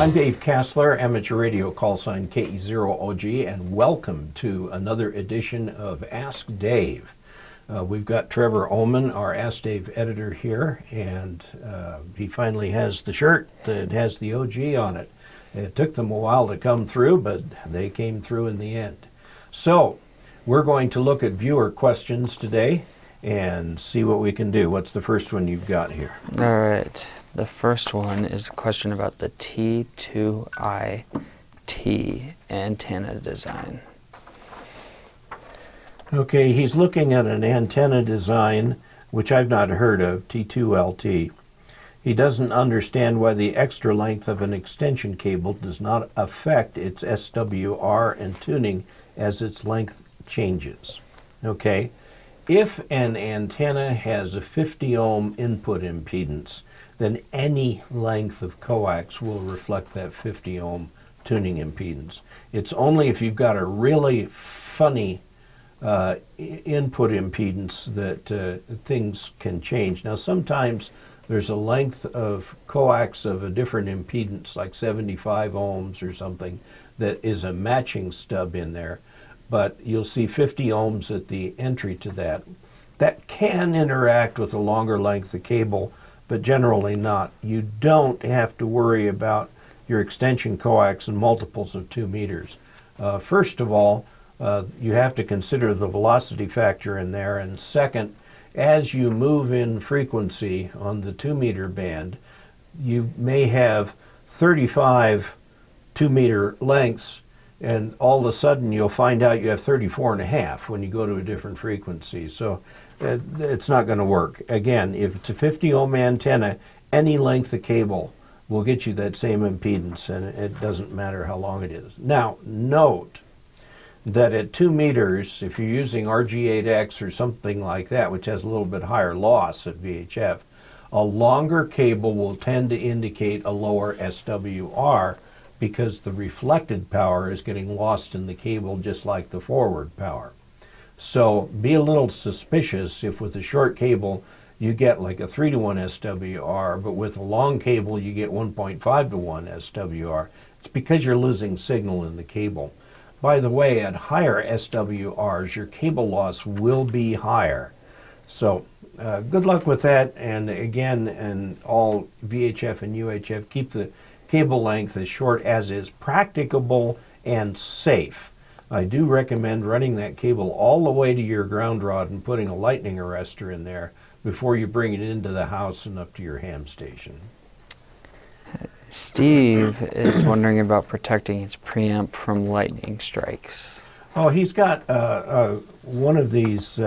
I'm Dave Kassler, amateur radio call sign KE0OG, and welcome to another edition of Ask Dave. We've got Trevor Ullman, our Ask Dave editor here, and he finally has the shirt that has the OG on it. It took them a while to come through, but they came through in the end. So, we're going to look at viewer questions today and see what we can do. What's the first one you've got here? All right. The first one is a question about the T2IT antenna design. Okay, he's looking at an antenna design which I've not heard of, T2LT. He doesn't understand why the extra length of an extension cable does not affect its SWR and tuning as its length changes. Okay, if an antenna has a 50 ohm input impedance, then any length of coax will reflect that 50 ohm tuning impedance. It's only if you've got a really funny input impedance that things can change. Now sometimes there's a length of coax of a different impedance, like 75 ohms or something, that is a matching stub in there, but you'll see 50 ohms at the entry to that. That can interact with a longer length of cable, but generally not. You don't have to worry about your extension coax in multiples of 2 meters. First of all, you have to consider the velocity factor in there, and second, as you move in frequency on the 2 meter band, you may have 35 2 meter lengths, and all of a sudden you'll find out you have 34.5 when you go to a different frequency. So it's not going to work. Again, if it's a 50 ohm antenna, any length of cable will get you that same impedance, and it doesn't matter how long it is. Now, note that at 2 meters, if you're using RG8X or something like that, which has a little bit higher loss at VHF, a longer cable will tend to indicate a lower SWR because the reflected power is getting lost in the cable just like the forward power. So be a little suspicious if with a short cable you get like a 3-to-1 SWR, but with a long cable you get 1.5-to-1 SWR. It's because you're losing signal in the cable. By the way, at higher SWRs, your cable loss will be higher. So good luck with that, and again, in all VHF and UHF, keep the cable length as short as is practicable and safe. I do recommend running that cable all the way to your ground rod and putting a lightning arrestor in there before you bring it into the house and up to your ham station. Steve is wondering about protecting his preamp from lightning strikes. Oh, he's got one of these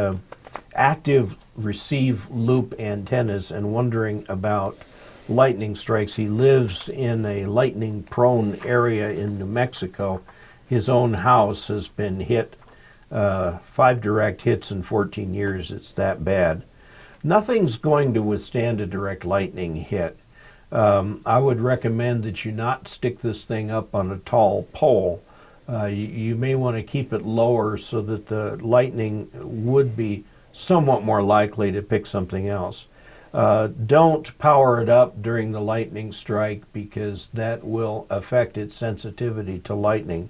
active receive loop antennas and wondering about lightning strikes. He lives in a lightning prone area in New Mexico. His own house has been hit 5 direct hits in 14 years. It's that bad. Nothing's going to withstand a direct lightning hit. I would recommend that you not stick this thing up on a tall pole. You may want to keep it lower so that the lightning would be somewhat more likely to pick something else. Don't power it up during the lightning strike because that will affect its sensitivity to lightning.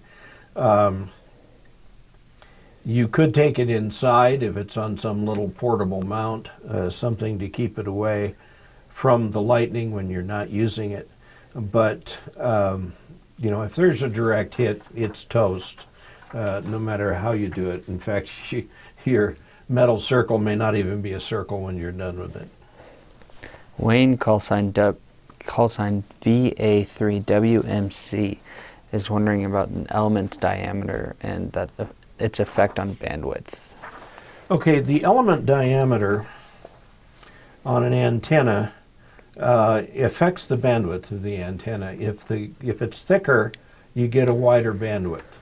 You could take it inside if it's on some little portable mount, something to keep it away from the lightning when you're not using it. But you know, if there's a direct hit, it's toast, no matter how you do it. In fact, your metal circle may not even be a circle when you're done with it. Wayne, call sign VA3WMC, is wondering about an element diameter and its effect on bandwidth. Okay, the element diameter on an antenna affects the bandwidth of the antenna. If it's thicker, you get a wider bandwidth.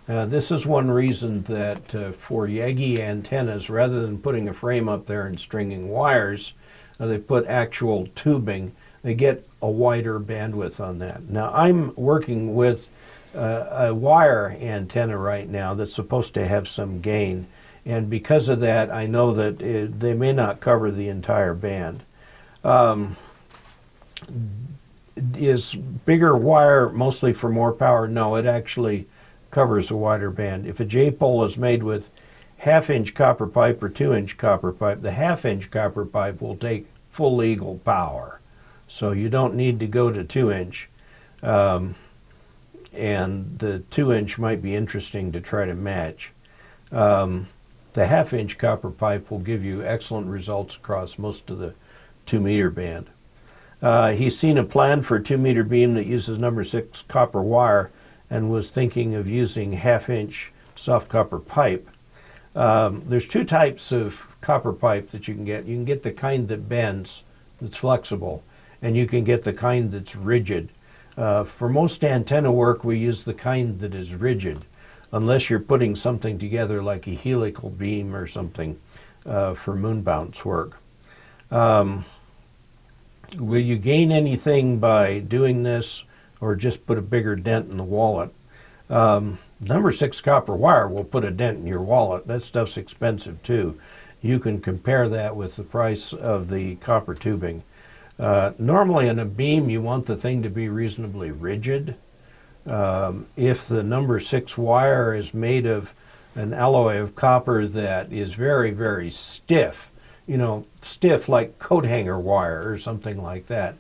This is one reason that for Yagi antennas, rather than putting a frame up there and stringing wires, they put actual tubing. They get a wider bandwidth on that. Now I'm working with a wire antenna right now that's supposed to have some gain, and because of that I know that they may not cover the entire band. is bigger wire mostly for more power? No, it actually covers a wider band. If a J-pole is made with half-inch copper pipe or 2-inch copper pipe, the half-inch copper pipe will take full legal power. So you don't need to go to 2-inch. And the 2-inch might be interesting to try to match. The half-inch copper pipe will give you excellent results across most of the 2-meter band. He's seen a plan for a 2-meter beam that uses number 6 copper wire and was thinking of using half-inch soft copper pipe. There's two types of copper pipe that you can get. You can get the kind that bends, that's flexible, and you can get the kind that's rigid. For most antenna work, we use the kind that is rigid, unless you're putting something together like a helical beam or something for moon bounce work. Will you gain anything by doing this, or just put a bigger dent in the wallet? Number 6 copper wire will put a dent in your wallet. That stuff's expensive too. You can compare that with the price of the copper tubing. Normally in a beam you want the thing to be reasonably rigid. If the number 6 wire is made of an alloy of copper that is very, very stiff, you know, stiff like coat hanger wire or something like that,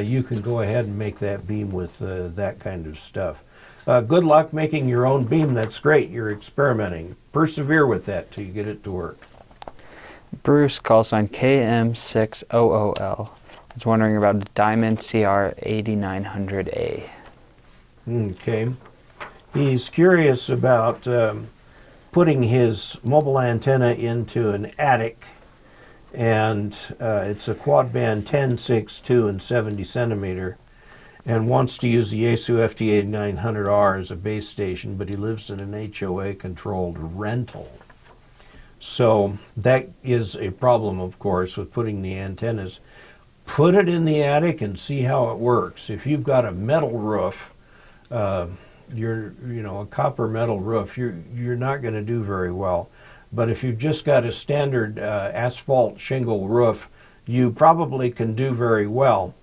you can go ahead and make that beam with that kind of stuff. Good luck making your own beam. That's great. You're experimenting. Persevere with that till you get it to work. Bruce, call sign KM6OOL, is wondering about the Diamond CR8900A. Okay. He's curious about putting his mobile antenna into an attic, and it's a quad band 10, 6, 2, and 70 centimeter, and wants to use the Yaesu FT8900R as a base station, but he lives in an HOA-controlled rental. So that is a problem, of course, with putting the antennas. Put it in the attic and see how it works. If you've got a metal roof, a copper metal roof, you're not going to do very well. But if you've just got a standard asphalt shingle roof, you probably can do very well.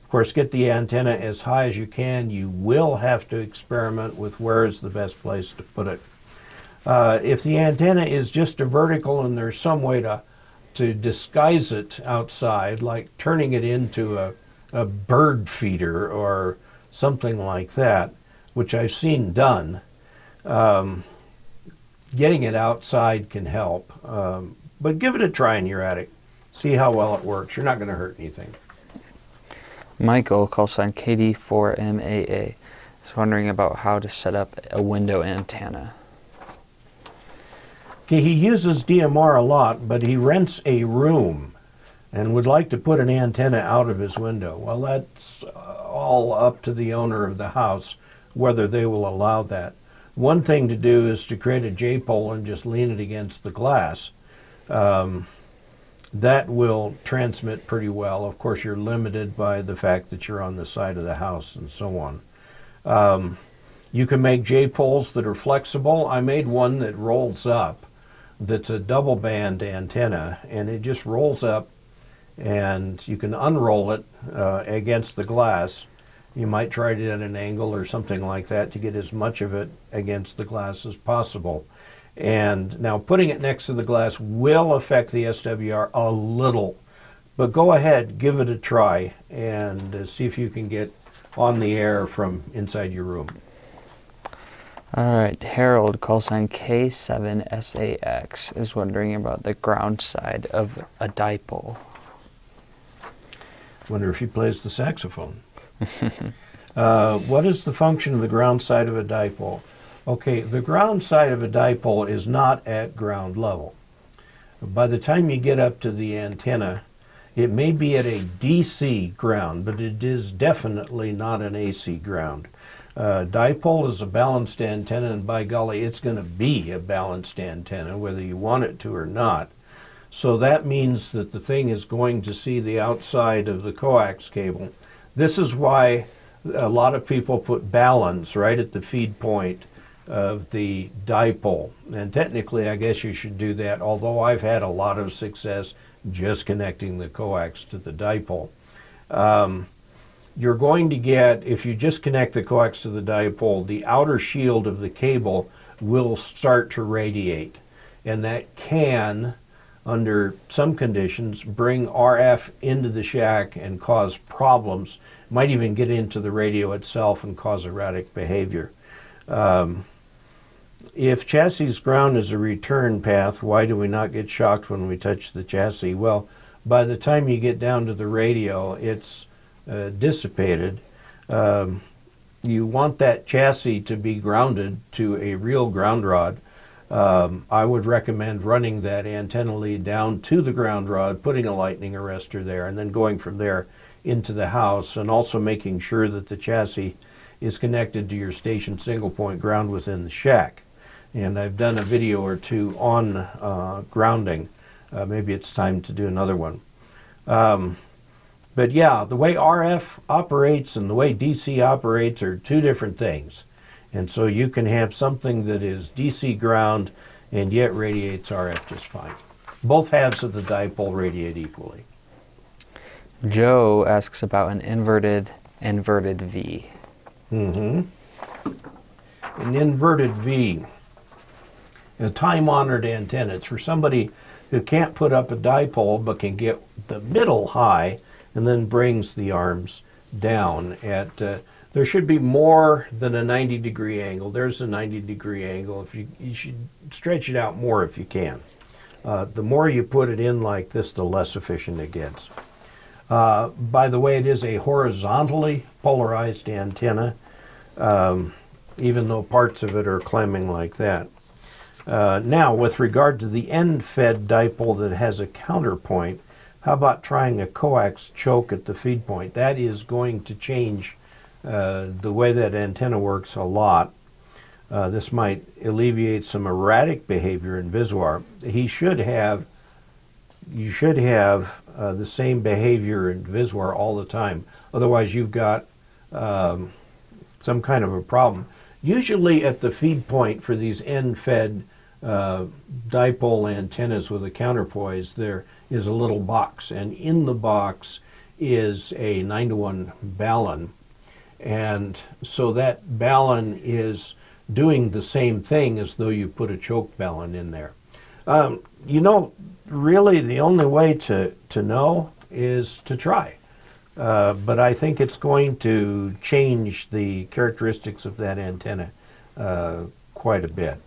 Of course, get the antenna as high as you can. You will have to experiment with where is the best place to put it. If the antenna is just a vertical and there's some way to disguise it outside, like turning it into a bird feeder or something like that, which I've seen done, getting it outside can help. But give it a try in your attic. See how well it works. You're not going to hurt anything. Michael, call sign KD4MAA, is wondering about how to set up a window antenna. Okay, he uses DMR a lot, but he rents a room and would like to put an antenna out of his window. Well, that's all up to the owner of the house, whether they will allow that. One thing to do is to create a J-pole and just lean it against the glass. That will transmit pretty well. Of course, you're limited by the fact that you're on the side of the house and so on. You can make J-poles that are flexible. I made one that rolls up, that's a double band antenna, and it just rolls up, and you can unroll it against the glass. You might try it at an angle or something like that to get as much of it against the glass as possible. And now putting it next to the glass will affect the SWR a little, but go ahead, give it a try, and see if you can get on the air from inside your room. All right, Harold, call sign K7SAX, is wondering about the ground side of a dipole. Wonder if he plays the saxophone. What is the function of the ground side of a dipole? Okay, the ground side of a dipole is not at ground level. By the time you get up to the antenna, it may be at a DC ground, but it is definitely not an AC ground. Dipole is a balanced antenna, and by golly, it's going to be a balanced antenna, whether you want it to or not. So that means that the thing is going to see the outside of the coax cable. This is why a lot of people put balance right at the feed point of the dipole. And technically, I guess you should do that, although I've had a lot of success just connecting the coax to the dipole. you're going to get, if you just connect the coax to the dipole, the outer shield of the cable will start to radiate. And that can, under some conditions, bring RF into the shack and cause problems. Might even get into the radio itself and cause erratic behavior. If chassis ground is a return path, why do we not get shocked when we touch the chassis? Well, by the time you get down to the radio, it's dissipated. You want that chassis to be grounded to a real ground rod. I would recommend running that antenna lead down to the ground rod, putting a lightning arrestor there, and then going from there into the house, and also making sure that the chassis is connected to your station single point ground within the shack. And I've done a video or two on grounding. Maybe it's time to do another one. But yeah, the way RF operates and the way DC operates are two different things. And so you can have something that is DC ground and yet radiates RF just fine. Both halves of the dipole radiate equally. Joe asks about an inverted V. An inverted V, a time-honored antenna. It's for somebody who can't put up a dipole but can get the middle high and then brings the arms down at, there should be more than a 90-degree angle. There's a 90-degree angle. If you should stretch it out more if you can. The more you put it in like this, the less efficient it gets. By the way, it is a horizontally polarized antenna, even though parts of it are climbing like that. Now, with regard to the end-fed dipole that has a counterpoint, how about trying a coax choke at the feed point? That is going to change the way that antenna works a lot. This might alleviate some erratic behavior in Visuar. You should have the same behavior in Visuar all the time. Otherwise, you've got some kind of a problem. Usually at the feed point for these end-fed dipole antennas with a counterpoise, there is a little box, and in the box is a 9-to-1 balun. And so that balun is doing the same thing as though you put a choke balun in there. You know, really the only way to know is to try. But I think it's going to change the characteristics of that antenna quite a bit.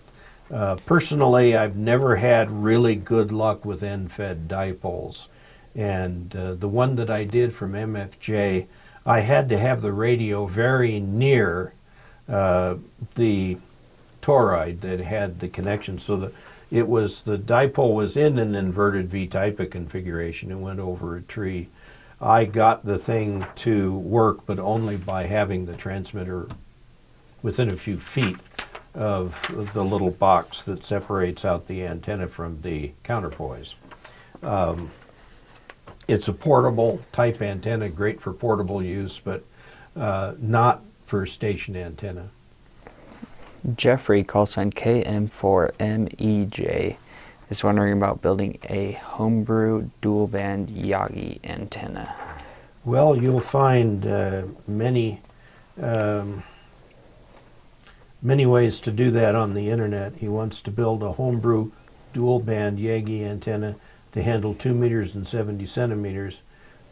Personally, I've never had really good luck with end-fed dipoles. And the one that I did from MFJ, I had to have the radio very near the toroid that had the connection, so that the dipole was in an inverted V type of configuration and went over a tree. I got the thing to work, but only by having the transmitter within a few feet of the little box that separates out the antenna from the counterpoise. It's a portable type antenna, great for portable use, but not for station antenna. Jeffrey, call sign KM4MEJ, is wondering about building a homebrew dual band Yagi antenna. Well, you'll find many ways to do that on the internet. He wants to build a homebrew dual band Yagi antenna to handle 2 meters and 70 centimeters.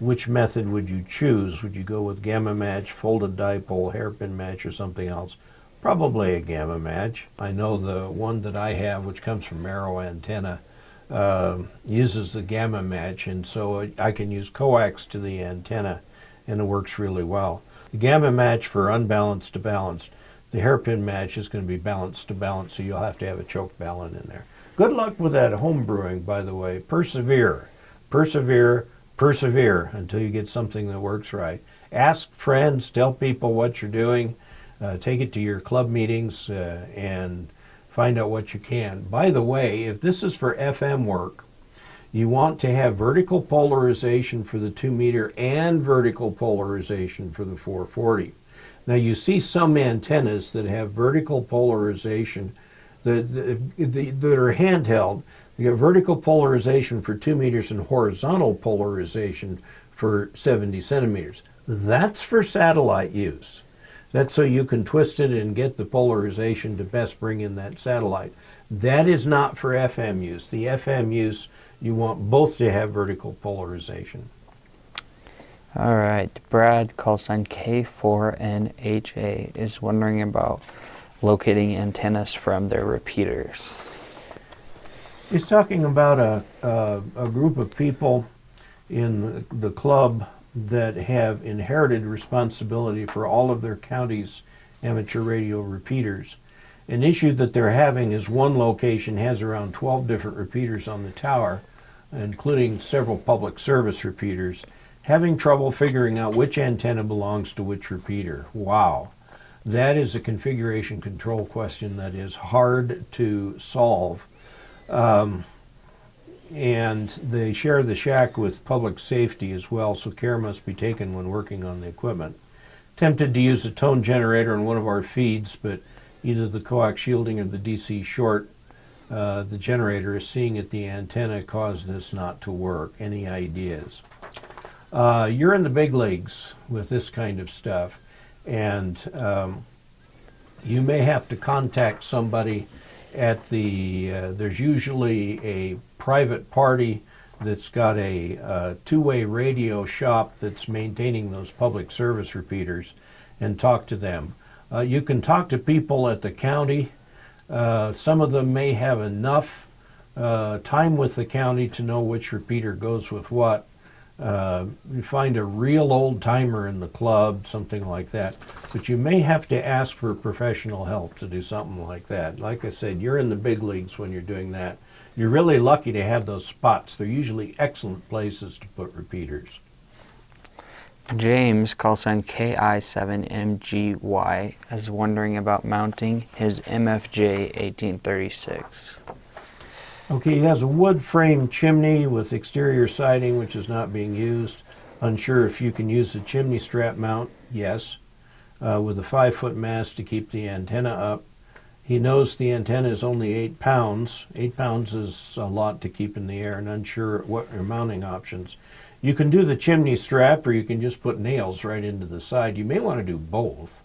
Which method would you choose? Would you go with gamma match, folded dipole, hairpin match, or something else? Probably a gamma match. I know the one that I have, which comes from Arrow Antenna, uses the gamma match, and so I can use coax to the antenna, and it works really well. The gamma match for unbalanced to balanced. The hairpin match is going to be balanced to balanced, so you'll have to have a choke balun in there. Good luck with that home brewing, by the way. Persevere, persevere, persevere until you get something that works right. Ask friends, tell people what you're doing, take it to your club meetings and find out what you can. By the way, if this is for FM work, you want to have vertical polarization for the 2 meter and vertical polarization for the 440. Now you see some antennas that have vertical polarization that are handheld. You get vertical polarization for 2 meters and horizontal polarization for 70 centimeters. That's for satellite use. That's so you can twist it and get the polarization to best bring in that satellite. That is not for FM use. The FM use, you want both to have vertical polarization. All right, Brad, call sign K4NHA, is wondering about locating antennas from their repeaters. He's talking about a group of people in the club that have inherited responsibility for all of their county's amateur radio repeaters. An issue that they're having is one location has around 12 different repeaters on the tower, including several public service repeaters, having trouble figuring out which antenna belongs to which repeater. Wow. That is a configuration control question that is hard to solve. And they share the shack with public safety as well, so care must be taken when working on the equipment. Tempted to use a tone generator on one of our feeds, but either the coax shielding or the DC short the generator is seeing at the antenna caused this not to work. Any ideas? You're in the big leagues with this kind of stuff, and you may have to contact somebody at the, there's usually a private party that's got a two-way radio shop that's maintaining those public service repeaters, and talk to them. You can talk to people at the county. Some of them may have enough time with the county to know which repeater goes with what. You find a real old timer in the club, something like that. But you may have to ask for professional help to do something like that. Like I said, you're in the big leagues when you're doing that. You're really lucky to have those spots. They're usually excellent places to put repeaters. James, call sign KI7MGY, is wondering about mounting his MFJ 1836. Okay, he has a wood frame chimney with exterior siding which is not being used. Unsure if you can use a chimney strap mount. Yes. With a 5-foot mast to keep the antenna up. He knows the antenna is only 8 pounds. 8 pounds is a lot to keep in the air, and unsure what your mounting options. You can do the chimney strap, or you can just put nails right into the side. You may want to do both,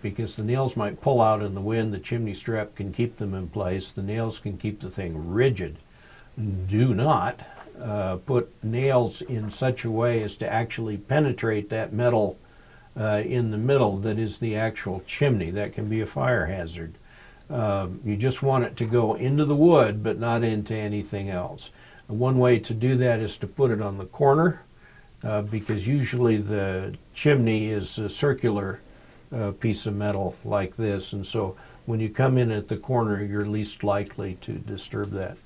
because the nails might pull out in the wind. The chimney strap can keep them in place. The nails can keep the thing rigid. Do not put nails in such a way as to actually penetrate that metal in the middle that is the actual chimney. That can be a fire hazard. You just want it to go into the wood, but not into anything else. One way to do that is to put it on the corner, because usually the chimney is a circular piece of metal like this, and so when you come in at the corner, you're least likely to disturb that.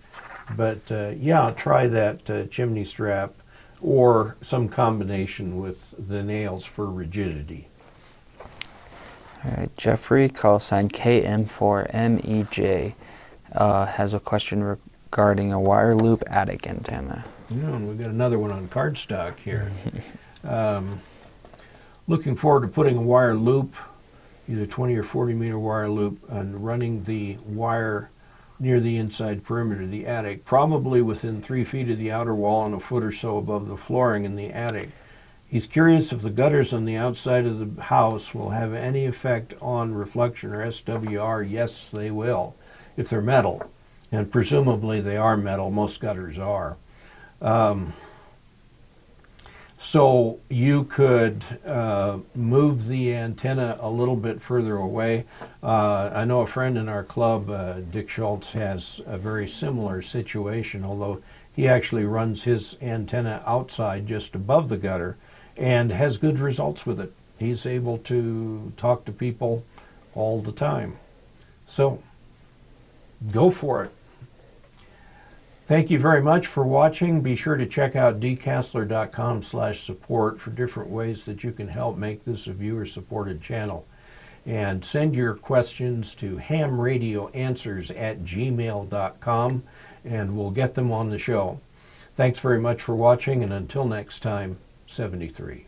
But yeah, try that chimney strap or some combination with the nails for rigidity. All right, Jeffrey, call sign KM4MEJ, has a question regarding a wire loop attic antenna. Yeah, and we've got another one on cardstock here. Looking forward to putting a wire loop, either 20 or 40 meter wire loop, and running the wire near the inside perimeter of the attic, probably within 3 feet of the outer wall and a foot or so above the flooring in the attic. He's curious if the gutters on the outside of the house will have any effect on reflection or SWR. Yes, they will, if they're metal. And presumably they are metal. Most gutters are. So you could move the antenna a little bit further away. I know a friend in our club, Dick Schultz, has a very similar situation, although he actually runs his antenna outside just above the gutter and has good results with it. He's able to talk to people all the time. So go for it. Thank you very much for watching. Be sure to check out dcasler.com/support for different ways that you can help make this a viewer-supported channel. And send your questions to hamradioanswers@gmail.com, and we'll get them on the show. Thanks very much for watching, and until next time, 73.